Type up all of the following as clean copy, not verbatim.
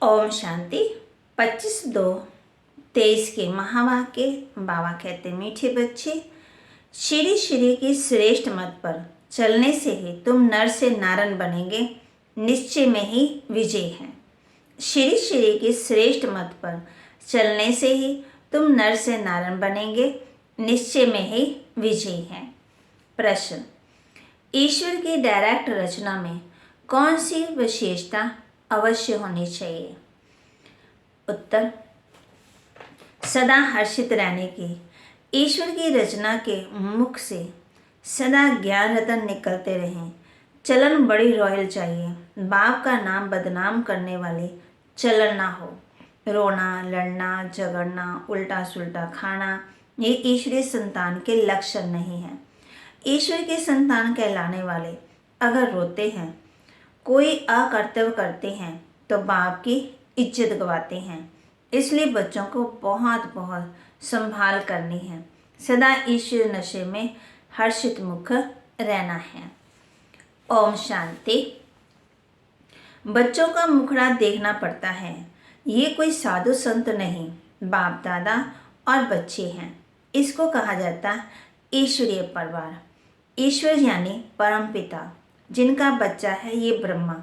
ओम शांति। 25/2/23 के महावाक्य। बाबा कहते, मीठे बच्चे, श्री श्री की श्रेष्ठ मत पर चलने से ही तुम नर से नारायण बनेंगे, निश्चय में ही विजय है। श्री श्री की श्रेष्ठ मत पर चलने से ही तुम नर से नारायण बनेंगे, निश्चय में ही विजय है। प्रश्न, ईश्वर की डायरेक्ट रचना में कौन सी विशेषता अवश्य होनी चाहिए? उत्तर, सदा हर्षित रहने की। ईश्वर की रचना के मुख से सदा ज्ञान रतन निकलते रहें। चलन बड़ी रॉयल चाहिए, बाप का नाम बदनाम करने वाले चलन ना हो। रोना, लड़ना, झगड़ना, उल्टा सुल्टा खाना, ये ईश्वरीय संतान के लक्षण नहीं है। ईश्वर के संतान कहलाने वाले अगर रोते हैं, कोई अकर्तव्य करते हैं, तो बाप की इज्जत गवाते हैं। इसलिए बच्चों को बहुत बहुत संभाल करनी है। सदा ईश्वर नशे में हर्षित मुख रहना है। ओम शांति। बच्चों का मुखड़ा देखना पड़ता है। ये कोई साधु संत नहीं, बाप दादा और बच्चे हैं। इसको कहा जाता ईश्वरीय परिवार। ईश्वर यानी परम पिता, जिनका बच्चा है ये ब्रह्मा।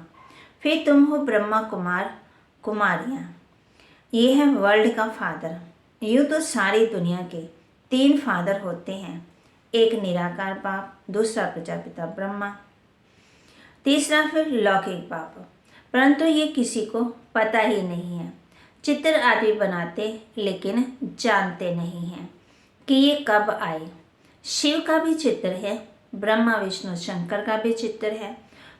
फिर तुम हो ब्रह्मा कुमार कुमारियाँ। ये है वर्ल्ड का फादर। यूँ तो सारी दुनिया के 3 फादर होते हैं, एक निराकार बाप, दूसरा प्रजापिता ब्रह्मा, तीसरा फिर लौकिक बाप। परंतु ये किसी को पता ही नहीं है। चित्र आदि बनाते लेकिन जानते नहीं हैं कि ये कब आए। शिव का भी चित्र है, ब्रह्मा विष्णु शंकर का भी चित्र है,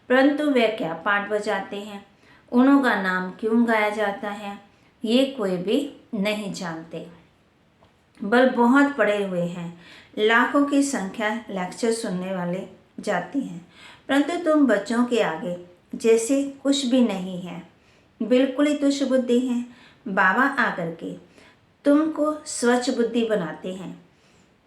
परंतु वे क्या पाठ बजाते हैं, उन्हों का नाम क्यों गाया जाता है, ये कोई भी नहीं जानते। बल बहुत पड़े हुए हैं, लाखों की संख्या लेक्चर सुनने वाले जाती हैं, परंतु तुम बच्चों के आगे जैसे कुछ भी नहीं है, बिल्कुल ही तुच्छ बुद्धि है। बाबा आकर के तुमको स्वच्छ बुद्धि बनाते हैं।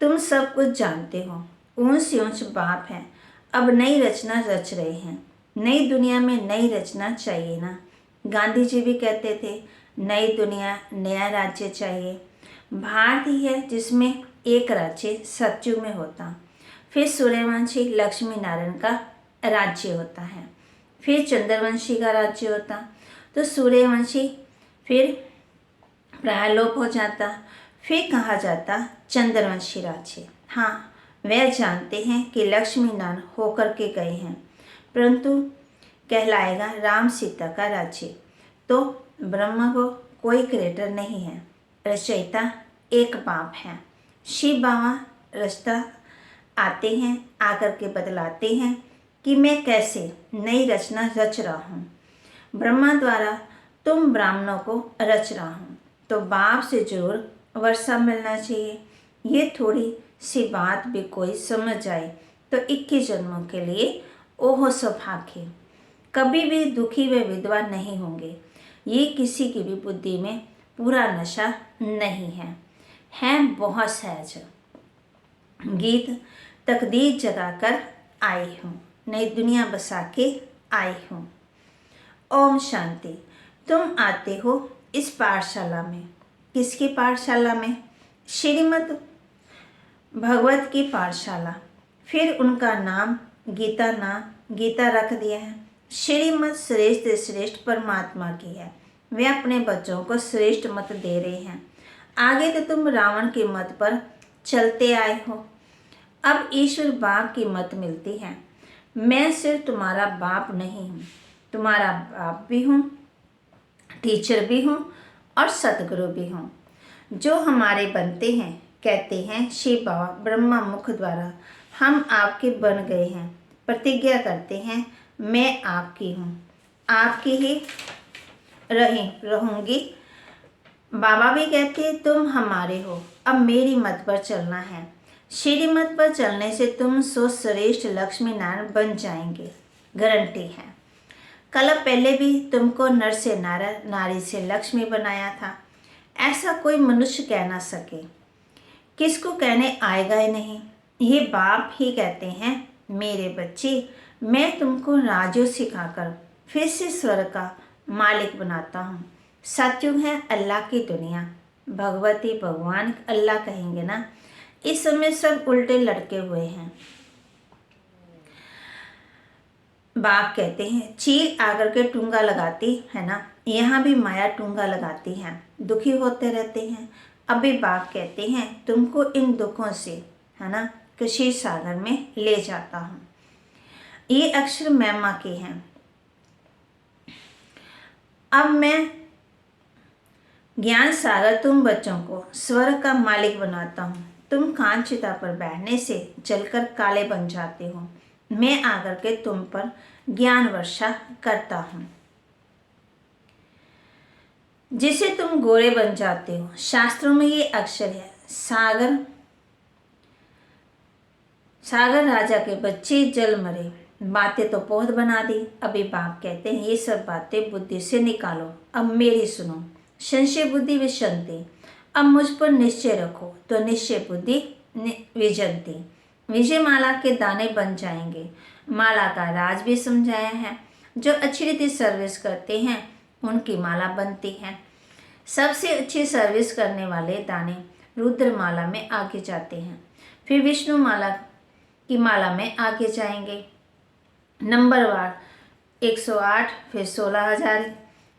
तुम सब कुछ जानते हो, ऊंच ऊंच बाप है। अब नई रचना रच रहे हैं। नई दुनिया में नई रचना चाहिए ना। गांधी जी भी कहते थे, नई दुनिया नया राज्य चाहिए। भारत ही है जिसमें एक राज्य सतयुग में होता, फिर सूर्यवंशी लक्ष्मी नारायण का राज्य होता है, फिर चंद्रवंशी का राज्य होता, तो सूर्यवंशी फिर प्रायलोप हो जाता, फिर कहा जाता चंद्रवंशी राज्य। हाँ, वे जानते हैं कि लक्ष्मी नारायण होकर के गए हैं, परंतु कहलाएगा राम सीता का राज्य। तो ब्रह्मा को कोई क्रिएटर नहीं है, रचयिता एक बाप है। शिव बाबा रचता आते हैं, आकर के बतलाते हैं कि मैं कैसे नई रचना रच रहा हूँ। ब्रह्मा द्वारा तुम ब्राह्मणों को रच रहा हूँ, तो बाप से जरूर वर्षा मिलना चाहिए। ये थोड़ी सी बात भी कोई समझ जाए तो 21 जन्मों के लिए ओहो सौभाग्य। कभी भी दुखी व विधवा नहीं होंगे। ये किसी की भी बुद्धि में पूरा नशा नहीं है बहुत सहज। गीत, तकदीर जगाकर आई हूँ, नई दुनिया बसा के आई हूँ। ओम शांति। तुम आते हो इस पाठशाला में। किसकी पाठशाला में? श्रीमद् भगवत की पाठशाला। फिर उनका नाम गीता रख दिया है। श्रीमद् श्रेष्ठ श्रेष्ठ परमात्मा की है। वे अपने बच्चों को श्रेष्ठ मत दे रहे हैं। आगे तो तुम रावण की मत पर चलते आए हो, अब ईश्वर बाप की मत मिलती है। मैं सिर्फ तुम्हारा बाप नहीं हूँ, तुम्हारा बाप भी हूँ, टीचर भी हूँ और सतगुरु भी हूँ। जो हमारे बनते हैं, कहते हैं शिव बाबा ब्रह्मा मुख द्वारा हम आपके बन गए हैं। प्रतिज्ञा करते हैं मैं आपकी हूँ, आपकी ही रहूँगी। बाबा भी कहते हैं तुम हमारे हो, अब मेरी मत पर चलना है। श्री मत पर चलने से तुम श्रेष्ठ लक्ष्मी नारायण बन जाएंगे, गारंटी है। कल पहले भी तुमको नर से नारायण, नारी से लक्ष्मी बनाया था। ऐसा कोई मनुष्य कह ना सके, किसको कहने आएगा ही नहीं। ये बाप ही कहते हैं मेरे बच्चे, मैं तुमको राजयोग सिखाकर फिर से स्वर्ग का मालिक बनाता हूँ। सतयुग है अल्लाह की दुनिया, भगवती भगवान अल्लाह कहेंगे ना। इस समय सब उल्टे लटके हुए हैं। बाप कहते हैं चील आकर के टूंगा लगाती है ना, यहाँ भी माया टूंगा लगाती है, दुखी होते रहते हैं। अभी बाप कहते हैं तुमको इन दुखों से है ना कृषि सागर में ले जाता हूँ। ये अक्षर महिमा के हैं। अब मैं ज्ञान सागर तुम बच्चों को स्वर्ग का मालिक बनाता हूँ। तुम कांचिता पर बैठने से जलकर काले बन जाते हो। मैं आकर के तुम पर ज्ञान वर्षा करता हूँ, जिससे तुम गोरे बन जाते हो। शास्त्रों में ये अक्षर है। सागर सागर राजा के बच्चे जल मरे, बातें तो बहुत बना दी। अभी बाप कहते हैं ये सब बातें बुद्धि से निकालो, अब मेरी सुनो। संशय बुद्धि विशंति, अब मुझ पर निश्चय रखो तो निश्चय बुद्धि विजंती। विजय माला के दाने बन जाएंगे। माला का राज भी समझाया है। जो अच्छी रीति सर्विस करते हैं उनकी माला बनती है। सबसे अच्छी सर्विस करने वाले दाने रुद्र माला में आगे जाते हैं, फिर विष्णु माला की माला में आगे जाएंगे। नंबरवार 108, फिर 16,000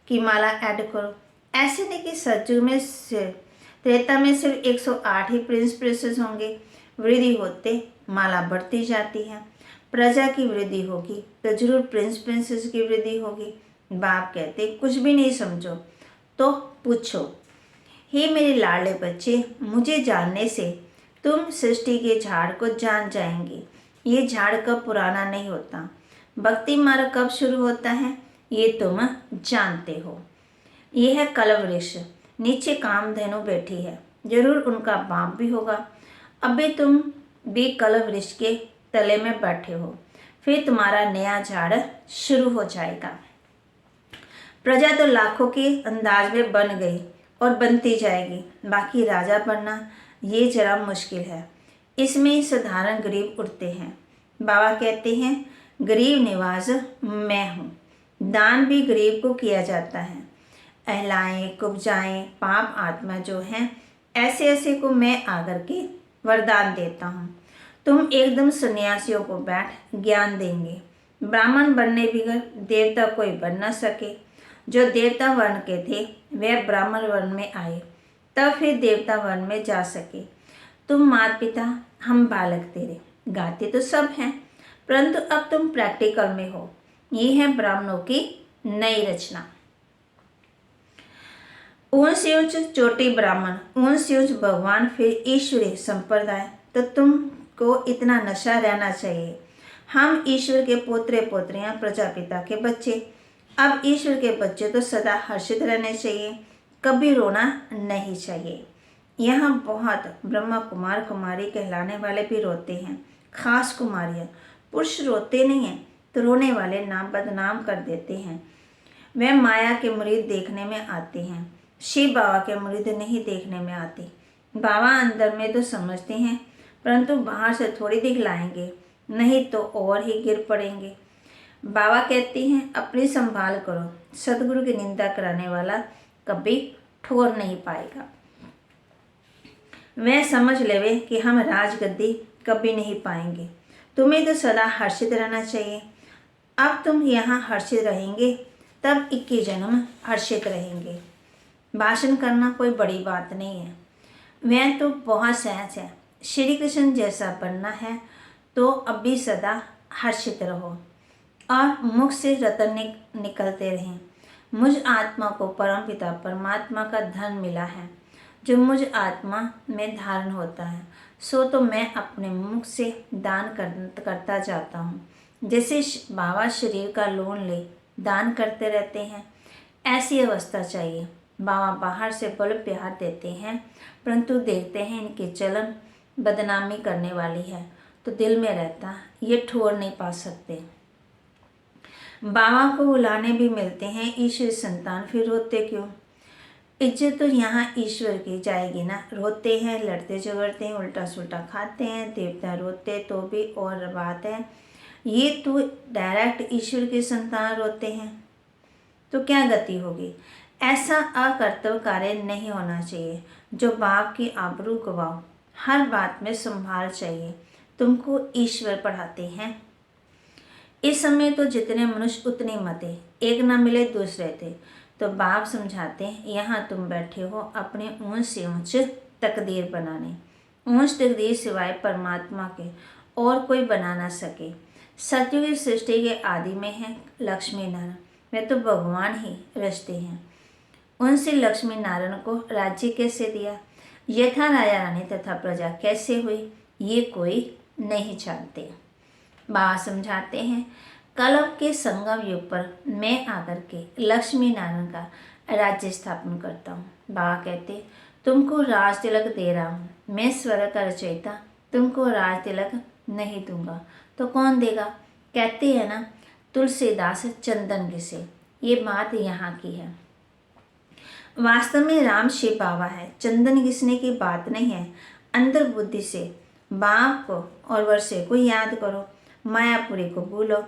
की माला ऐड करो। ऐसे नहीं कि सतयुग में त्रेता में सिर्फ 108 ही प्रिंस प्रिंसेस होंगे। वृद्धि होते माला बढ़ती जाती है। प्रजा की वृद्धि होगी तो जरूर प्रिंस प्रिंसेस की वृद्धि होगी। बाप कहते कुछ भी नहीं समझो तो पूछो। हे मेरे लाडले बच्चे, मुझे जानने से तुम सृष्टि के झाड़ को जान जाएंगे। ये झाड़ कब पुराना नहीं होता। भक्ति मार्ग कब शुरू होता है ये तुम जानते हो। ये है कलव वृक्ष, नीचे कामधेनु बैठी है, जरूर उनका बाप भी होगा। अभी तुम भी कलव वृक्ष के तले में बैठे हो, फिर तुम्हारा नया झाड़ शुरू हो जाएगा। प्रजा तो लाखों के अंदाज में बन गई और बनती जाएगी, बाकी राजा बनना ये जरा मुश्किल है। इसमें साधारण गरीब उठते हैं। बाबा कहते हैं गरीब निवाज मैं हूँ। दान भी गरीब को किया जाता है। अहलाएं कुब्जाएं पाप आत्मा जो हैं ऐसे ऐसे को मैं आकर के वरदान देता हूँ। तुम एकदम सन्यासियों को बैठ ज्ञान देंगे। ब्राह्मण बनने बिगर देवता कोई बन न सके। जो देवता वर्ण के थे वे ब्राह्मण वर्ण में आए, तब फिर देवता वर्ण में जा सके। तुम माता पिता हम बालक तेरे, गाते तो सब हैं, परंतु अब तुम प्रैक्टिकल में हो। ये है ब्राह्मणों की नई रचना। ऊंच से ऊंच चोटी ब्राह्मण, ऊंच से ऊंच भगवान, फिर ईश्वरीय संप्रदाय। तो तुमको इतना नशा रहना चाहिए। हम ईश्वर के पोत्रे पोत्रियां, प्रजापिता के बच्चे। अब ईश्वर के बच्चे तो सदा हर्षित रहने चाहिए, कभी रोना नहीं चाहिए। यहाँ बहुत ब्रह्मा कुमार कुमारी कहलाने वाले भी रोते हैं, खास कुमारियाँ। पुरुष रोते नहीं हैं तो रोने वाले नाम बदनाम कर देते हैं। वह माया के मुरीद देखने में आते हैं, शिव बाबा के मुरीद नहीं देखने में आते। बाबा अंदर में तो समझते हैं, परंतु बाहर से थोड़ी दिखलाएंगे, नहीं तो और ही गिर पड़ेंगे। बाबा कहते हैं अपनी संभाल करो। सदगुरु की निंदा कराने वाला कभी ठोर नहीं पाएगा। वह समझ लेवे कि हम राजगद्दी कभी नहीं पाएंगे। तुम्हें तो सदा हर्षित रहना चाहिए। अब तुम यहाँ हर्षित रहेंगे तब 21 जन्म हर्षित रहेंगे। भाषण करना कोई बड़ी बात नहीं है, वह तो बहुत सहज है। श्री कृष्ण जैसा बनना है तो अभी सदा हर्षित रहो और मुख से रतन निकलते रहें। मुझ आत्मा को परमपिता परमात्मा का धन मिला है, जो मुझ आत्मा में धारण होता है, सो तो मैं अपने मुख से दान करता जाता हूँ। जैसे बाबा शरीर का लोन ले दान करते रहते हैं, ऐसी अवस्था चाहिए। बाबा बाहर से बल प्यार देते हैं, परंतु देखते हैं इनके चलन बदनामी करने वाली है, तो दिल में रहता ये ठोर नहीं पा सकते। बाबा को बुलाने भी मिलते हैं ईश्वर संतान, फिर रोते क्यों? इज्जत तो यहाँ ईश्वर की जाएगी ना। रोते हैं, लड़ते झगड़ते हैं, उल्टा सुल्टा खाते हैं, देवता रोते तो भी और बात है। ये तो डायरेक्ट ईश्वर के संतान रोते हैं तो क्या गति होगी? ऐसा अकर्तव्य कार्य नहीं होना चाहिए जो बाप की आबरू गवाओ। हर बात में संभाल चाहिए। तुमको ईश्वर पढ़ाते हैं। इस समय तो जितने मनुष्य उतने मते, एक न मिले दूसरे थे। तो बाप समझाते हैं, यहाँ तुम बैठे हो अपने ऊंच से ऊंच तकदीर बनाने। ऊंच तकदीर सिवाय परमात्मा के और कोई बना ना सके। सत्युग की सृष्टि के आदि में है लक्ष्मी नारायण, वे तो भगवान ही रचते हैं। उनसे लक्ष्मी नारायण को राज्य कैसे दिया, यथा राजा रानी तथा प्रजा कैसे हुई, ये कोई नहीं जानते। बाबा समझाते हैं, कलप के संगम युग पर मैं आकर के लक्ष्मी नारायण का राज्य स्थापन करता हूँ। बाबा कहते, तुमको राज तिलक दे रहा हूँ, मैं स्वर्ग का रचयिता तुमको राज तिलक नहीं दूंगा तो कौन देगा। कहते हैं ना, तुलसीदास चंदन घिसे, ये बात यहाँ की है। वास्तव में राम शिव बाबा है, चंदन घिसने की बात नहीं है। अंदर बुद्धि से बाप को और वर्षे को याद करो, मायापुरी को भूलो।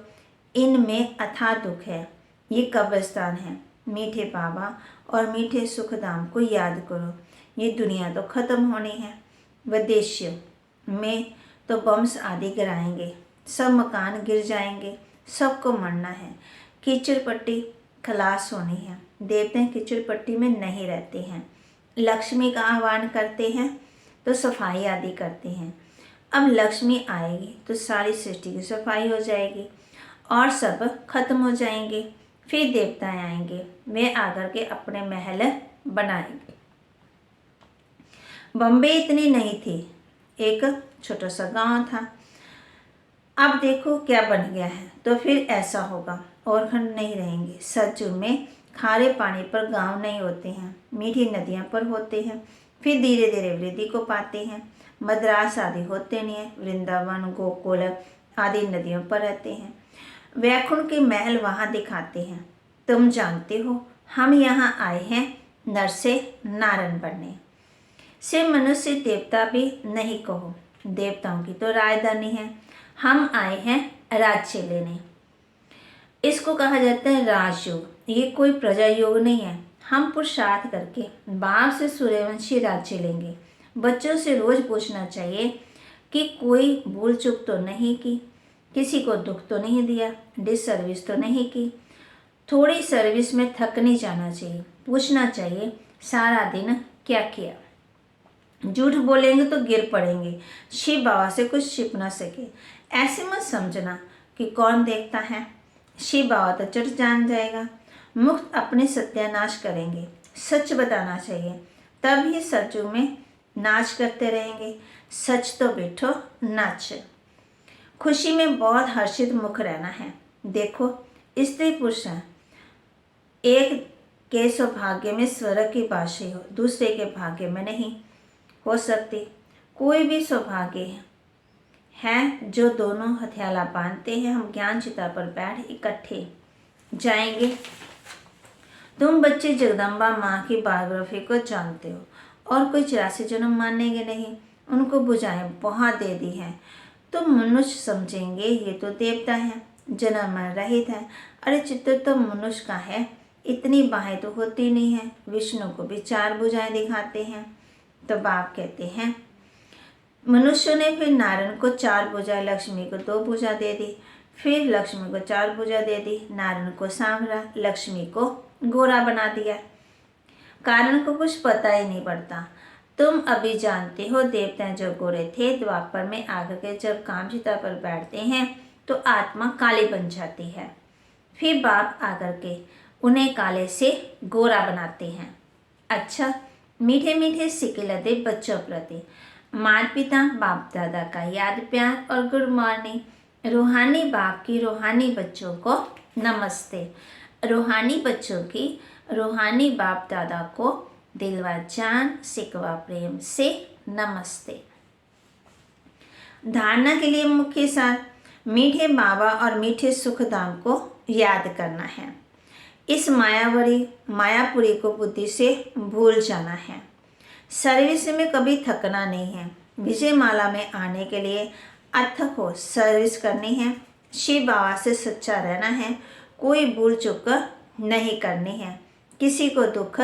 इनमें अथाह दुख है, ये कब्रिस्तान है। मीठे बाबा और मीठे सुखधाम को याद करो। ये दुनिया तो खत्म होनी है, विदेश में तो बम्स आदि गिराएंगे, सब मकान गिर जाएंगे, सबको मरना है। कीचड़ पट्टी खलास होनी है। देवते कीचड़ पट्टी में नहीं रहते हैं। लक्ष्मी का आह्वान करते हैं तो सफाई आदि करते हैं। अब लक्ष्मी आएगी तो सारी सृष्टि की सफाई हो जाएगी और सब खत्म हो जाएंगे। फिर देवताएं आएंगे, वे आकर के अपने महल बनाएंगे। बम्बे इतनी नहीं थी, एक छोटा सा गांव था। अब देखो क्या बन गया है। तो फिर ऐसा होगा, और खंड नहीं रहेंगे। सचमुच में खारे पानी पर गांव नहीं होते हैं, मीठी नदियां पर होते हैं। फिर धीरे धीरे वृद्धि को पाते हैं। मद्रास आदि होते नहीं है, वृंदावन गोकुल आदि नदियों पर रहते हैं। वैकुंठ के महल वहाँ दिखाते हैं। तुम जानते हो, हम यहाँ आए हैं नर से नारायण बनने। सिर्फ मनुष्य देवता भी नहीं कहो, देवताओं की तो राजधानी है। हम आए हैं राज्य लेने। इसको कहा जाता है राजयोग। ये कोई प्रजा योग नहीं है। हम पुरुषार्थ करके बाप से सूर्यवंशी राज्य लेंगे। बच्चों से रोज पूछना चाहिए कि कोई भूल चूक तो नहीं की, किसी को दुख तो नहीं दिया, डिसर्विस तो नहीं की। थोड़ी सर्विस में थक नहीं जाना चाहिए। पूछना चाहिए सारा दिन क्या किया। झूठ बोलेंगे तो गिर पड़ेंगे, शिव बाबा से कुछ छिप ना सके। ऐसे मत समझना कि कौन देखता है, शिव बाबा तो चट जान जाएगा। मुक्त अपने सत्यानाश करेंगे। सच बताना चाहिए, तब ही सचू में नाच करते रहेंगे। सच तो बैठो नाच। खुशी में बहुत हर्षित मुख रहना है। देखो, स्त्री पुरुष है, एक के सौभाग्य में स्वर्ग की बादशाही हो, दूसरे के भाग्य में नहीं हो सकती। कोई भी सौभाग्य है जो दोनों हथियाला बांधते हैं। हम ज्ञान चिता पर बैठ इकट्ठे जाएंगे। तुम बच्चे जगदम्बा माँ की बायोग्राफी को जानते हो और कोई 84 जन्म मानेंगे नहीं। उनको बुझाएं बहुत दे दी हैं। तो मनुष्य समझेंगे ये तो देवता है, जन्म रहित है। अरे चित्त तो मनुष्य का है, इतनी बाहें तो होती नहीं है। विष्णु को भी 4 भुजाएं दिखाते हैं। तो बाप कहते हैं, मनुष्य ने फिर नारायण को 4 भुजा, लक्ष्मी को 2 भुजा दे दी। फिर लक्ष्मी को 4 भुजा दे दी, नारायण को सांवरा, लक्ष्मी को गोरा बना दिया। कारण को कुछ पता ही नहीं पड़ता। तुम अभी जानते हो, देवता जो गोरे थे द्वापर में आकर के जब कामचिता पर बैठते हैं तो आत्मा काली बन जाती है। फिर बाप आकर के उन्हें काले से गोरा बनाते हैं। अच्छा, मीठे मीठे सिकिलते बच्चों प्रति माता पिता बाप दादा का याद प्यार और गुड मॉर्निंग। रूहानी बाप की रूहानी बच्चों को नमस्ते। रूहानी बच्चों की रूहानी बाप दादा को दिलवा जान सिकवा प्रेम से नमस्ते। धारणा के लिए मुख्य सार, मीठे बाबा और मीठे सुखधाम को याद करना है। इस मायापुरी को बुद्धि से भूल जाना है। सर्विस में कभी थकना नहीं है। विजय माला में आने के लिए अथक हो सर्विस करनी है। शिव बाबा से सच्चा रहना है। कोई भूल चूक नहीं करनी है। किसी को दुख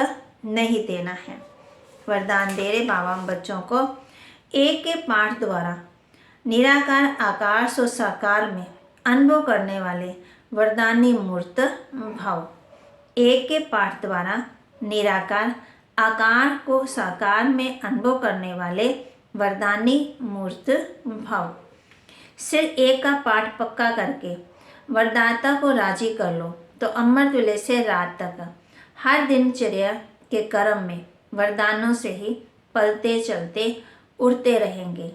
नहीं देना है। वरदान दे रहे बाबा हम बच्चों को, एक के पाठ द्वारा निराकार आकार सो साकार में अनुभव करने वाले वरदानी मूर्त भाव। एक के पाठ द्वारा निराकार आकार को साकार में अनुभव करने वाले वरदानी मूर्त भाव। सिर्फ एक का पाठ पक्का करके वरदाता को राजी कर लो तो अमृत वेले से रात तक हर दिनचर्या के क्रम में वरदानों से ही पलते चलते उड़ते रहेंगे।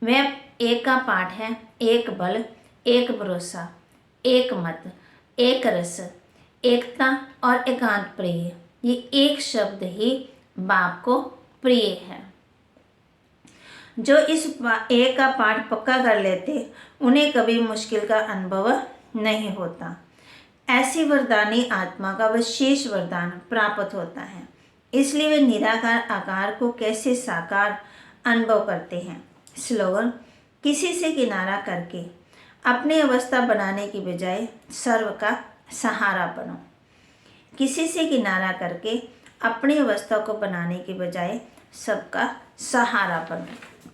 वह एक का पाठ है, एक बल, एक भरोसा, एक मत, एक रस, एकता और एकांत प्रिय। ये एक शब्द ही बाप को प्रिय है। जो इस एक का पाठ पक्का कर लेते उन्हें कभी मुश्किल का अनुभव नहीं होता। ऐसी वरदानी आत्मा का विशेष वरदान प्राप्त होता है, इसलिए वे निराकार आकार को कैसे साकार अनुभव करते हैं। स्लोगन, किसी से किनारा करके अपनी अवस्था बनाने की बजाय सर्व का सहारा बनो। किसी से किनारा करके अपनी अवस्था को बनाने की बजाय सबका सहारा बनो।